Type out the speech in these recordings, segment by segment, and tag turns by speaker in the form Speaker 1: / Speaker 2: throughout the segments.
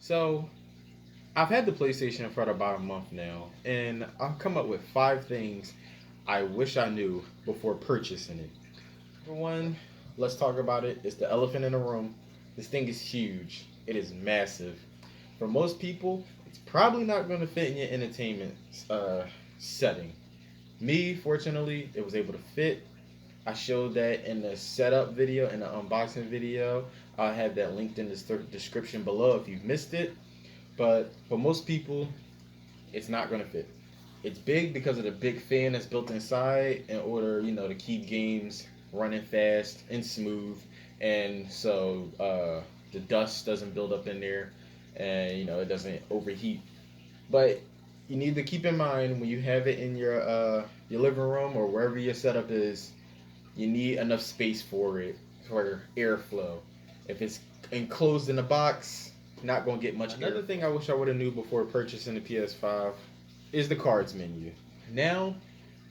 Speaker 1: So I've had the PlayStation for about a month now, and I've come up with 5 things I wish I knew before purchasing it. Number one, let's talk about it. It's the elephant in the room. This thing is huge. It is massive. For most people, it's probably not going to fit in your entertainment setting. Me, fortunately, it was able to fit. I showed that in the setup video, in the unboxing video. I'll have that linked in the description below if you've missed it. But for most people, it's not going to fit. It's big because of the big fan that's built inside in order, to keep games running fast and smooth. And so the dust doesn't build up in there and, it doesn't overheat. But you need to keep in mind when you have it in your living room or wherever your setup is, you need enough space for it for airflow. If it's enclosed in a box, not gonna get much. Another thing I wish I would have knew before purchasing the PS5 is the cards menu. Now,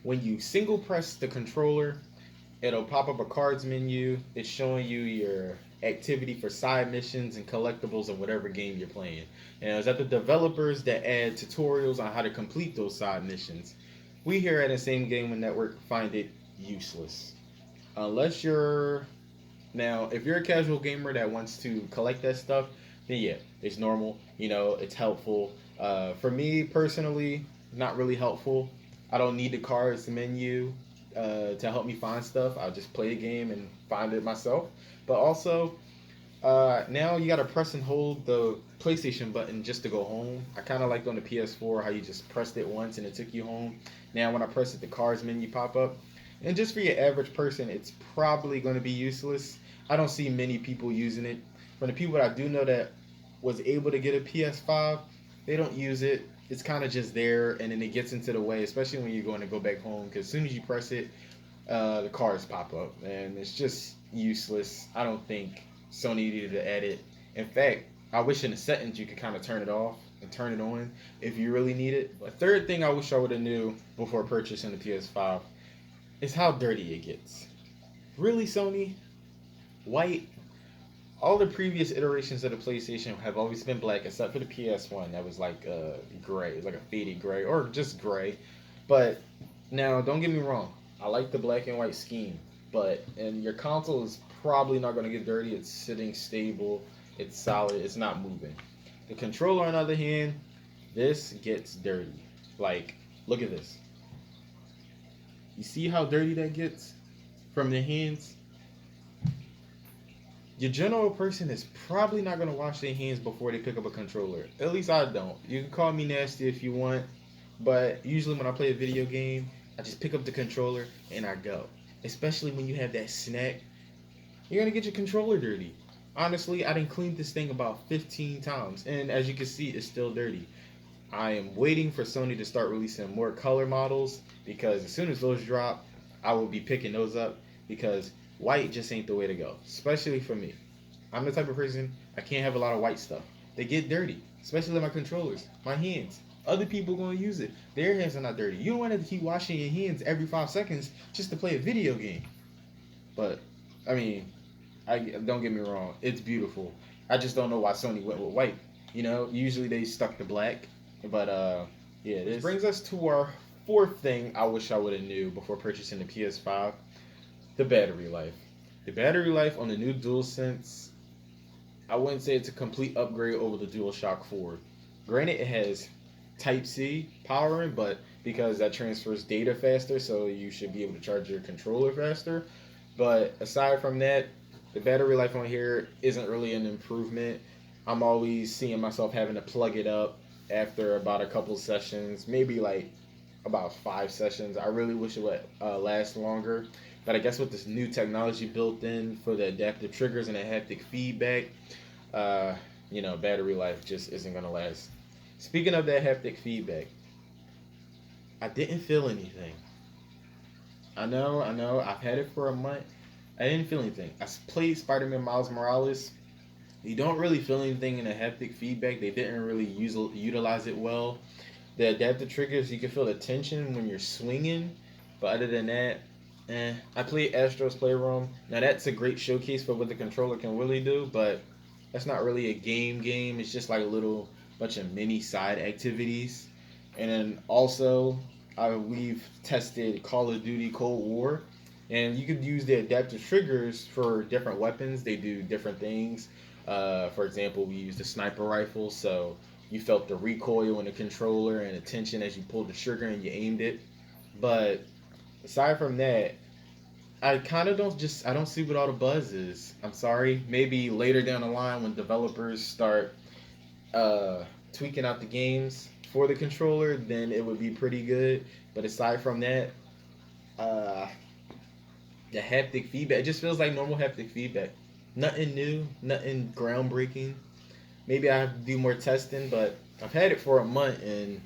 Speaker 1: when you single press the controller, it'll pop up a cards menu. It's showing you your activity for side missions and collectibles in whatever game you're playing. And it's at the developers that add tutorials on how to complete those side missions. We here at the Same Gaming Network find it useless. Unless you're now, if you're a casual gamer that wants to collect that stuff, then yeah, it's normal. It's helpful. For me personally, not really helpful. I don't need the cards menu to help me find stuff. I'll just play the game and find it myself. But also, now you gotta press and hold the PlayStation button just to go home. I kind of liked on the PS4 how you just pressed it once and it took you home. Now when I press it, the cards menu pop up. And just for your average person, it's probably going to be useless. I don't see many people using it. From the people that I do know that was able to get a PS5, they don't use it. It's kind of just there, and then it gets into the way, especially when you're going to go back home. Because as soon as you press it, the cards pop up, and it's just useless. I don't think Sony needed to add it. In fact, I wish in the settings you could kind of turn it off and turn it on if you really need it. A third thing I wish I would have knew before purchasing the PS5 is how dirty it gets. Really, Sony? White? All the previous iterations of the PlayStation have always been black, except for the PS1 that was like gray, like a faded gray, or just gray. But now, don't get me wrong, I like the black and white scheme, but and your console is probably not going to get dirty. It's sitting stable, it's solid, it's not moving. The controller, on the other hand, this gets dirty. Like, look at this. You see how dirty that gets from the hands? Your general person is probably not going to wash their hands before they pick up a controller. At least I don't. You can call me nasty if you want, but usually when I play a video game, I just pick up the controller and I go. Especially when you have that snack, you're going to get your controller dirty. Honestly, I didn't clean this thing about 15 times, and as you can see, it's still dirty. I am waiting for Sony to start releasing more color models because as soon as those drop, I will be picking those up because white just ain't the way to go, especially for me. I'm the type of person, I can't have a lot of white stuff. They get dirty, especially my controllers, my hands. Other people going to use it. Their hands are not dirty. You don't want to keep washing your hands every 5 seconds just to play a video game. But, I mean, don't get me wrong, it's beautiful. I just don't know why Sony went with white. Usually they stuck to black. But yeah, this brings us to our fourth thing I wish I would have knew before purchasing the PS5: the battery life. The battery life on the new DualSense, I wouldn't say it's a complete upgrade over the DualShock 4. Granted, it has Type C powering, but because that transfers data faster, so you should be able to charge your controller faster. But aside from that, the battery life on here isn't really an improvement. I'm always seeing myself having to plug it up after about a couple sessions, maybe like about 5 sessions. I really wish it would last longer. But I guess with this new technology built in for the adaptive triggers and the haptic feedback, battery life just isn't going to last. Speaking of that haptic feedback, I didn't feel anything. I know, I've had it for a month. I didn't feel anything. I played Spider-Man Miles Morales. You don't really feel anything in the haptic feedback. They didn't really utilize it well. The adaptive triggers, you can feel the tension when you're swinging. But other than that, I played Astro's Playroom. Now that's a great showcase for what the controller can really do. But That's not really a game. It's just like a little bunch of mini side activities. And then also, we've tested Call of Duty Cold War, and you could use the adaptive triggers for different weapons. They do different things. For example, we used a sniper rifle, so you felt the recoil in the controller and the tension as you pulled the trigger and you aimed it. But aside from that, I kind of I don't see what all the buzz is. I'm sorry. Maybe later down the line when developers start uh, tweaking out the games for the controller, then it would be pretty good. But aside from that, uh, the haptic feedback, it just feels like normal haptic feedback. Nothing new, nothing groundbreaking. Maybe I have to do more testing, but I've had it for a month and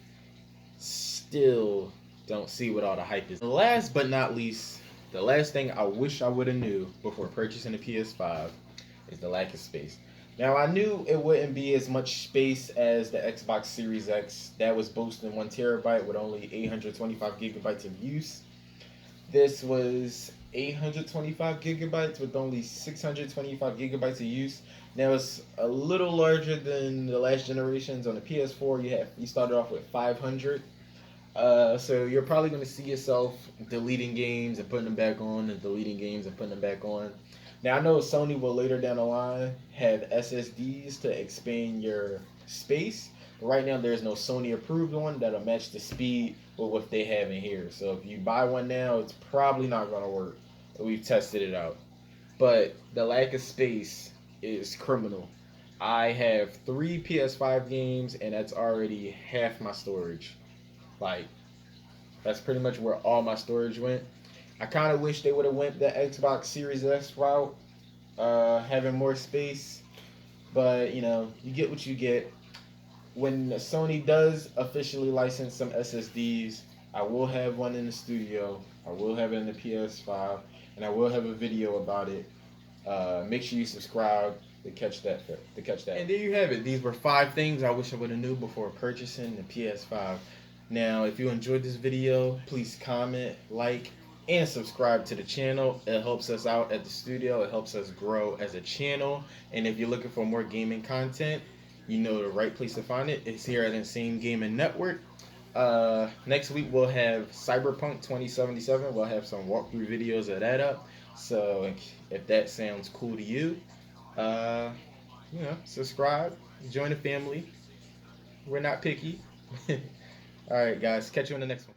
Speaker 1: still don't see what all the hype is. Last but not least, the last thing I wish I would have knew before purchasing the PS5 is the lack of space. Now I knew it wouldn't be as much space as the Xbox Series X that was boasting 1 TB with only 825 gigabytes of use. This was 825 gigabytes with only 625 gigabytes of use. Now it's a little larger than the last generations. On the PS4, you started off with 500. So you're probably going to see yourself deleting games and putting them back on, and deleting games and putting them back on. Now I know Sony will later down the line have SSDs to expand your space. But right now there's no Sony approved one that'll match the speed with what they have in here. So if you buy one now, it's probably not going to work. We've tested it out. But the lack of space is criminal. I have 3 PS5 games, and that's already half my storage. Like, that's pretty much where all my storage went. I kind of wish they would have went the Xbox Series S route, having more space. But you get what you get. When Sony does officially license some SSDs, I will have one in the studio. I will have it in the PS5, and I will have a video about it. Make sure you subscribe to catch that. And there you have it. These were 5 things I wish I would have knew before purchasing the PS5. Now, if you enjoyed this video, please comment, like, and subscribe to the channel. It helps us out at the studio. It helps us grow as a channel. And if you're looking for more gaming content, you know the right place to find it. It's here at Insane Gaming Network. Next week we'll have Cyberpunk 2077. We'll have some walkthrough videos of that up. So if that sounds cool to you, subscribe, join the family. We're not picky. All right, guys. Catch you in the next one.